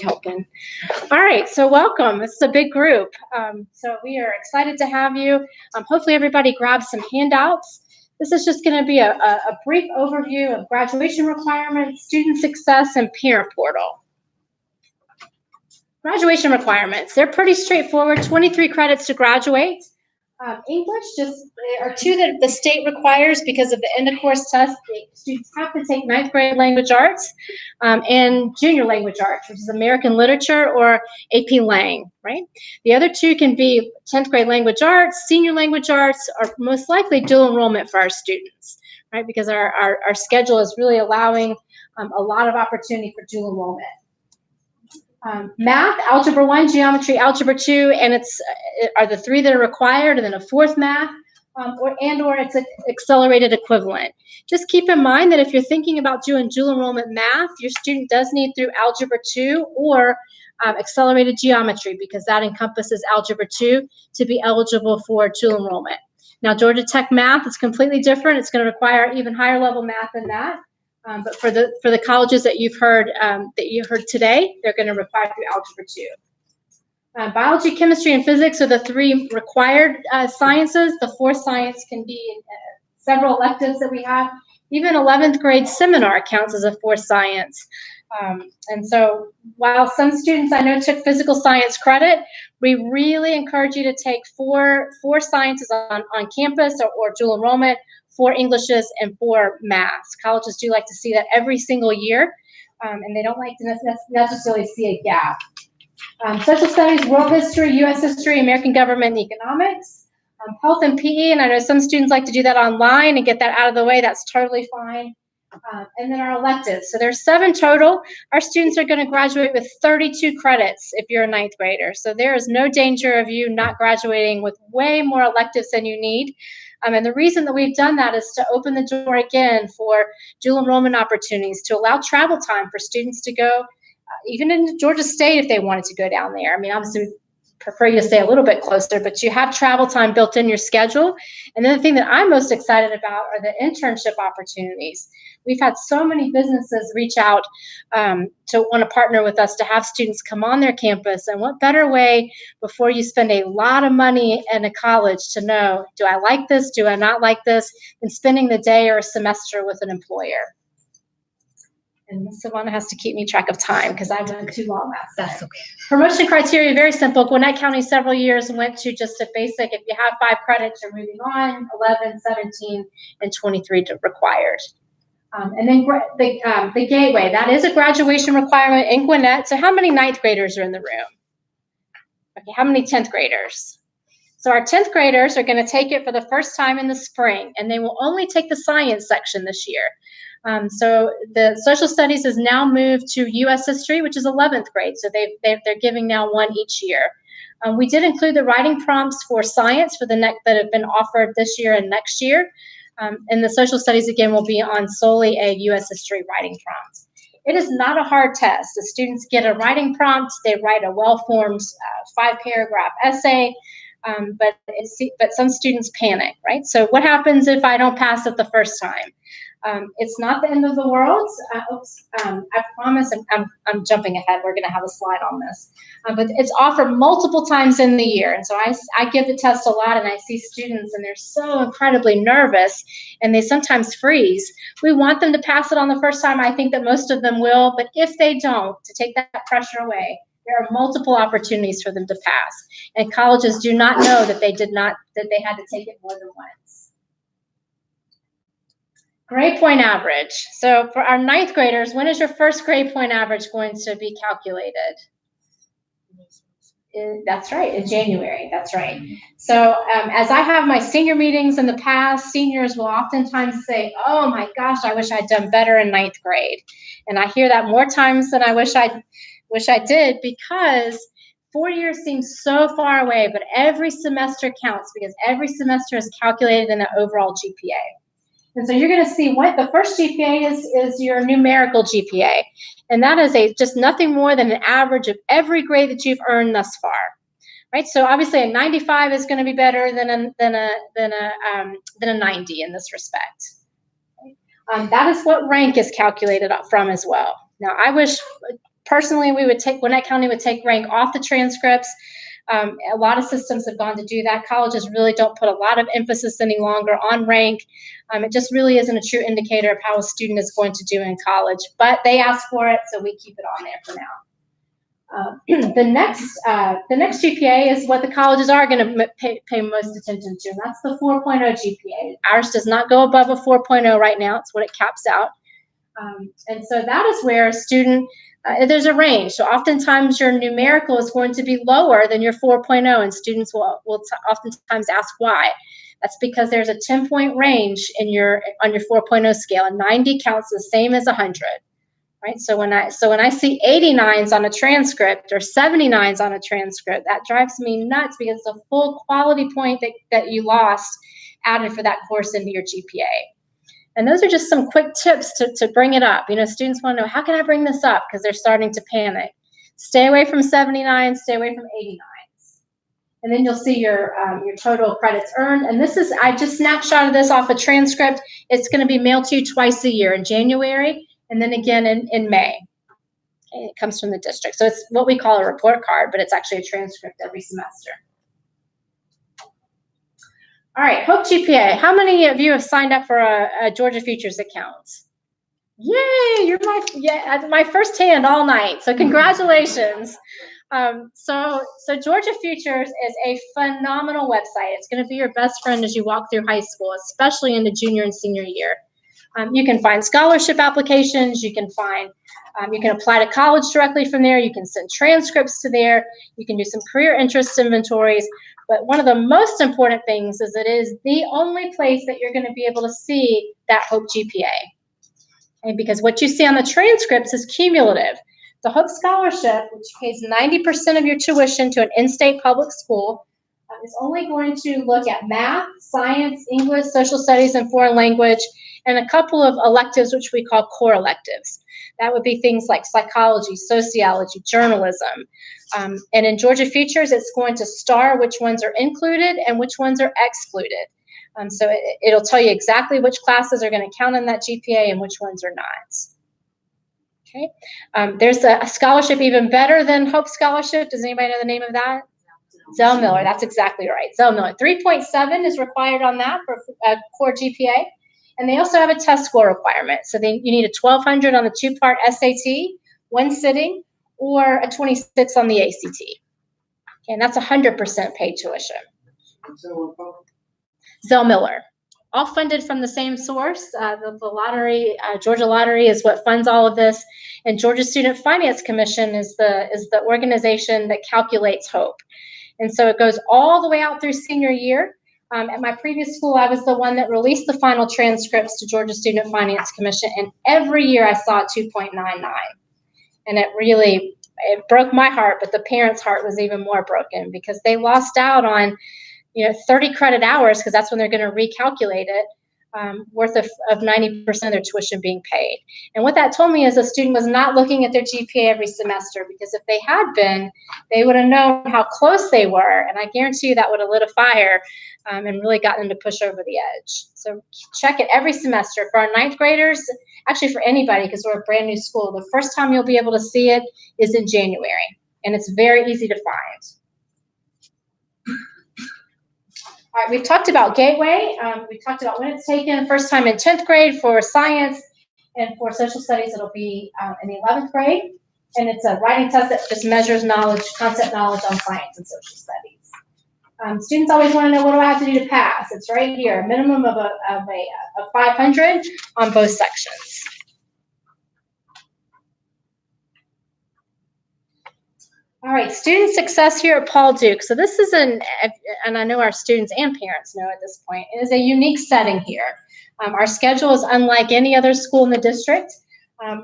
helping. All right, so welcome. This is a big group. So we are excited to have you. Hopefully everybody grabs some handouts. This is just going to be a brief overview of graduation requirements, student success, and parent portal. Graduation requirements. They're pretty straightforward, 23 credits to graduate. English just are two that the state requires because of the end of course test. Students have to take 9th grade language arts and junior language arts, which is American literature or AP Lang, right? The other two can be 10th grade language arts, senior language arts, or most likely dual enrollment for our students, right? Because our schedule is really allowing a lot of opportunity for dual enrollment. Math, Algebra 1, Geometry, Algebra 2, and are the three that are required, and then a fourth math, or it's an accelerated equivalent. Just keep in mind that if you're thinking about doing dual enrollment math, your student does need through Algebra 2 or accelerated geometry, because that encompasses Algebra 2 to be eligible for dual enrollment. Now, Georgia Tech math is completely different. It's going to require even higher level math than that. But for the colleges that you've heard today, they're going to require through Algebra 2. Biology, chemistry, and physics are the three required sciences. The fourth science can be several electives that we have. Even 11th grade seminar counts as a fourth science. And so while some students I know took physical science credit, we really encourage you to take four sciences on campus or dual enrollment, 4 Englishes, and 4 maths. Colleges do like to see that every single year, and they don't like to necessarily see a gap. Social studies, world history, U.S. history, American government, and economics. Health and PE, and I know some students like to do that online and get that out of the way. That's totally fine. And then our electives. So there's 7 total. Our students are going to graduate with 32 credits if you're a 9th grader. So there is no danger of you not graduating with way more electives than you need. And the reason that we've done that is to open the door again for dual enrollment opportunities, to allow travel time for students to go, even into Georgia State if they wanted to go down there. I mean, obviously, we prefer you to stay a little bit closer, but you have travel time built in your schedule. And then the thing that I'm most excited about are the internship opportunities. We've had so many businesses reach out to want to partner with us to have students come on their campus. And what better way before you spend a lot of money in a college to know, do I like this? Do I not like this? Than spending the day or a semester with an employer. And Savannah has to keep me track of time because I went too long last time. That's okay. Promotion criteria, very simple. Gwinnett County several years went to just a basic, if you have 5 credits, you're moving on, 11, 17, and 23 required. And then the gateway, that is a graduation requirement in Gwinnett. So how many 9th graders are in the room? Okay, how many 10th graders? So our 10th graders are going to take it for the first time in the spring, and they will only take the science section this year. So the social studies has now moved to U.S. history, which is 11th grade. So they're giving now 1 each year. We did include the writing prompts for science for that have been offered this year and next year. And the social studies, again, will be on solely a U.S. history writing prompt. It is not a hard test. The students get a writing prompt. They write a well-formed 5-paragraph essay. But some students panic, right? So what happens if I don't pass it the first time? It's not the end of the world. I promise I'm jumping ahead. We're going to have a slide on this. But it's offered multiple times in the year. And so I give the test a lot, and I see students, and they're so incredibly nervous, and they sometimes freeze. We want them to pass it on the first time. I think that most of them will. But if they don't, to take that pressure away, there are multiple opportunities for them to pass. And colleges do not know that they had to take it more than once. Grade point average. So for our 9th graders, when is your first grade point average going to be calculated? That's right, in January. That's right. So as I have my senior meetings in the past, seniors will oftentimes say, oh my gosh, I wish I'd done better in 9th grade. And I hear that more times than I wish I did, because 4 years seems so far away, but every semester counts because every semester is calculated in the overall GPA. And so you're going to see what the first GPA is your numerical GPA. And that is just nothing more than an average of every grade that you've earned thus far. Right? So obviously a 95 is going to be better than a 90 in this respect. That is what rank is calculated from as well. Now, I wish Personally, Gwinnett County would take rank off the transcripts. A lot of systems have gone to do that. Colleges really don't put a lot of emphasis any longer on rank. It just really isn't a true indicator of how a student is going to do in college, but they ask for it, so we keep it on there for now. The next GPA is what the colleges are going to pay most attention to, and that's the 4.0 GPA. Ours does not go above a 4.0 right now. It's what it caps out. And so that is where a student, there's a range. So oftentimes your numerical is going to be lower than your 4.0, and students will oftentimes ask why. That's because there's a 10-point range on your 4.0 scale, and 90 counts the same as 100. Right? So when I see 89s on a transcript or 79s on a transcript, that drives me nuts, because it's a full quality point that you lost added for that course into your GPA. And those are just some quick tips to bring it up. Students want to know, how can I bring this up? Because they're starting to panic. Stay away from 79s, stay away from 89s. And then you'll see your total credits earned. And I just snapshotted this off a transcript. It's going to be mailed to you twice a year, in January and then again in May. Okay, it comes from the district. So it's what we call a report card, but it's actually a transcript every semester. All right, Hope GPA. How many of you have signed up for a Georgia Futures account? Yay, you're my first hand all night. So congratulations. So Georgia Futures is a phenomenal website. It's going to be your best friend as you walk through high school, especially in the junior and senior year. You can find scholarship applications. You can apply to college directly from there. You can send transcripts to there. You can do some career interest inventories. But one of the most important things is it is the only place that you're going to be able to see that Hope GPA. Okay, because what you see on the transcripts is cumulative. The Hope Scholarship, which pays 90% of your tuition to an in-state public school, is only going to look at math, science, English, social studies, and foreign language, and a couple of electives, which we call core electives. That would be things like psychology, sociology, journalism. And in Georgia Futures, it's going to star which ones are included and which ones are excluded. So it'll tell you exactly which classes are going to count in that GPA and which ones are not. Okay. There's a scholarship even better than Hope Scholarship. Does anybody know the name of that? Zell Miller. That's exactly right. Zell Miller. 3.7 is required on that for a core GPA. And they also have a test score requirement. So you need a 1200 on the 2-part SAT, one sitting, or a 26 on the ACT. Okay, and that's 100% paid tuition. Zell Miller. All funded from the same source. The lottery, Georgia Lottery, is what funds all of this. And Georgia Student Finance Commission is the organization that calculates Hope. And so it goes all the way out through senior year. At my previous school, I was the one that released the final transcripts to Georgia Student Finance Commission, and every year I saw 2.99. And it broke my heart, but the parents' heart was even more broken, because they lost out on 30 credit hours, because that's when they're going to recalculate it, worth of 90% of their tuition being paid. And what that told me is a student was not looking at their GPA every semester, because if they had been, they would have known how close they were. And I guarantee you that would have lit a fire and really gotten them to push over the edge. So check it every semester. For our 9th graders, actually for anybody, because we're a brand new school, the first time you'll be able to see it is in January. And it's very easy to find. All right, we've talked about Gateway. We've talked about when it's taken. First time in 10th grade for science, and for social studies, it'll be in the 11th grade. And it's a writing test that just measures concept knowledge on science and social studies. Students always want to know, what do I have to do to pass? It's right here, a minimum of a 500 on both sections. All right, student success here at Paul Duke. So this is and I know our students and parents know at this point, it is a unique setting here. Our schedule is unlike any other school in the district.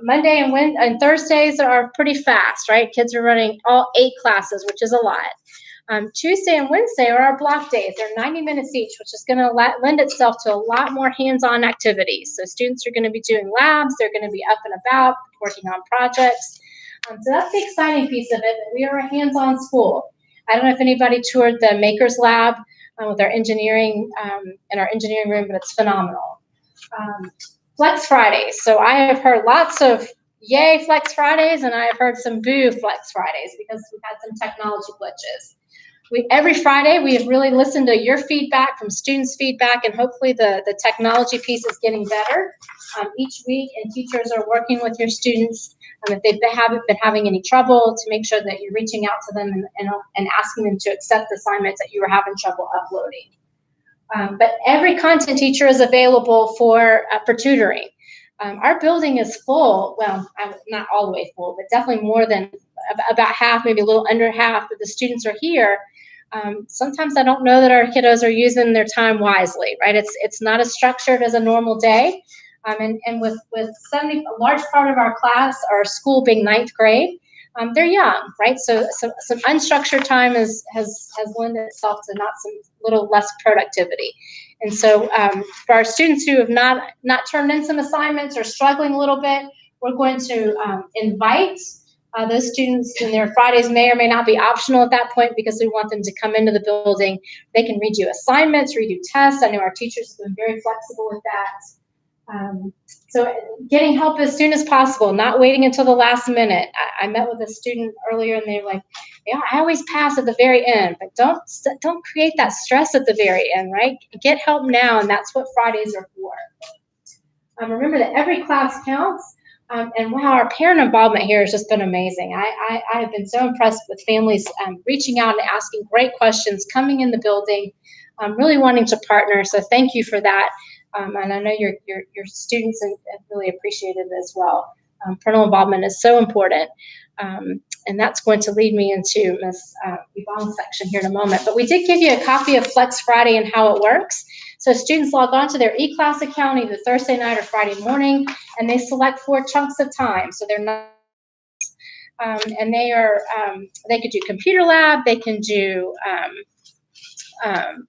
Monday and Thursdays are pretty fast, right? Kids are running all 8 classes, which is a lot. Tuesday and Wednesday are our block days. They're 90 minutes each, which is going to lend itself to a lot more hands-on activities. So students are going to be doing labs. They're going to be up and about, working on projects. So that's the exciting piece of it, that we are a hands-on school. I don't know if anybody toured the Makers Lab with our engineering in our engineering room, but it's phenomenal. Flex Fridays. So I have heard lots of yay Flex Fridays, and I have heard some boo Flex Fridays because we've had some technology glitches. Every Friday, we have really listened to your feedback, from students' feedback, and hopefully the technology piece is getting better each week, and teachers are working with your students. If they've haven't been having any trouble, to make sure that you're reaching out to them and asking them to accept assignments that you were having trouble uploading. But every content teacher is available for tutoring. Our building is full. Well, not all the way full, but definitely more than about half, maybe a little under half of the students are here. Sometimes I don't know that our kiddos are using their time wisely, right? It's not as structured as a normal day. And with a large part of our class, our school being 9th grade, they're young, right? So some unstructured time has lent itself to some little less productivity. And so for our students who have not turned in some assignments or struggling a little bit, we're going to invite those students, and their Fridays may or may not be optional at that point because we want them to come into the building. They can redo assignments, redo tests. I know our teachers have been very flexible with that. So getting help as soon as possible, not waiting until the last minute. I met with a student earlier and they were like, yeah, I always pass at the very end, but don't create that stress at the very end, right? Get help now, and that's what Fridays are for. Remember that every class counts. And wow, our parent involvement here has just been amazing. I have been so impressed with families reaching out and asking great questions, coming in the building, really wanting to partner. So thank you for that. And I know your students have really appreciated it as well. Parental involvement is so important. And that's going to lead me into Ms. Yvonne's section here in a moment. But we did give you a copy of Flex Friday and how it works. So students log on to their eClass account either Thursday night or Friday morning, and they select 4 chunks of time. So they're not, and they could do computer lab, they can do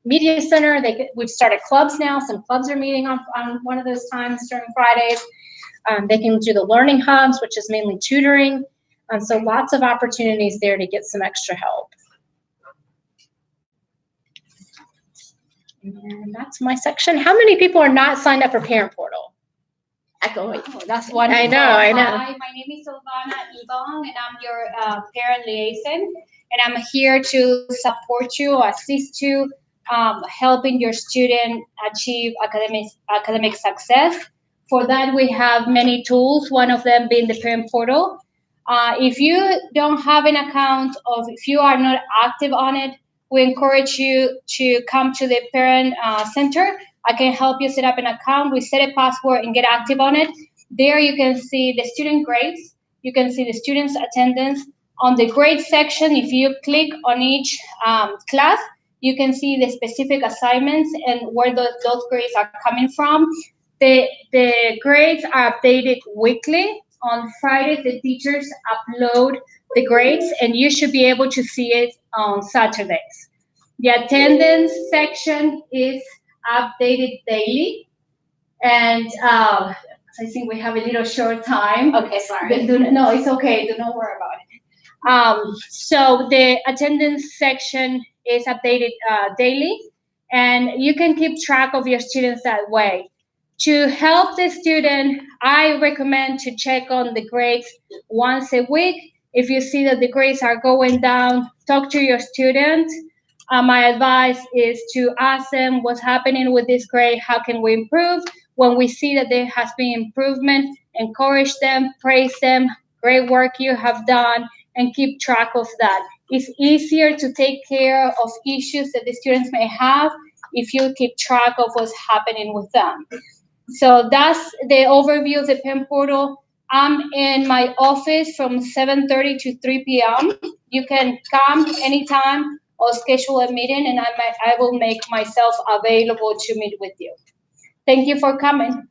media center. We've started clubs now. Some clubs are meeting on one of those times during Fridays. They can do the learning hubs, which is mainly tutoring. So lots of opportunities there to get some extra help. And that's my section. How many people are not signed up for Parent Portal? Oh, That's what I know. Hi, my name is Silvana Ibong, and I'm your parent liaison. And I'm here to support you, assist you, helping your student achieve academic success. For that, we have many tools, one of them being the Parent Portal. If you don't have an account, or if you are not active on it, we encourage you to come to the Parent Center. I can help you set up an account. We set a password and get active on it. There you can see the student grades. You can see the students' attendance. On the grade section, if you click on each class, you can see the specific assignments and where those grades are coming from. The grades are updated weekly. On Friday, the teachers upload the grades, and you should be able to see it on Saturdays. The attendance section is updated daily, and I think we have a little short time. Okay, sorry. No, it's okay. Do not worry about it. So the attendance section is updated daily, and you can keep track of your students that way. To help the student, I recommend to check on the grades once a week. If you see that the grades are going down, talk to your student. My advice is to ask them what's happening with this grade, how can we improve? When we see that there has been improvement, encourage them, praise them, great work you have done, and keep track of that. It's easier to take care of issues that the students may have if you keep track of what's happening with them. So that's the overview of the Parent Portal. I'm in my office from 7:30 to 3 p.m. You can come anytime or schedule a meeting, and I will make myself available to meet with you. Thank you for coming.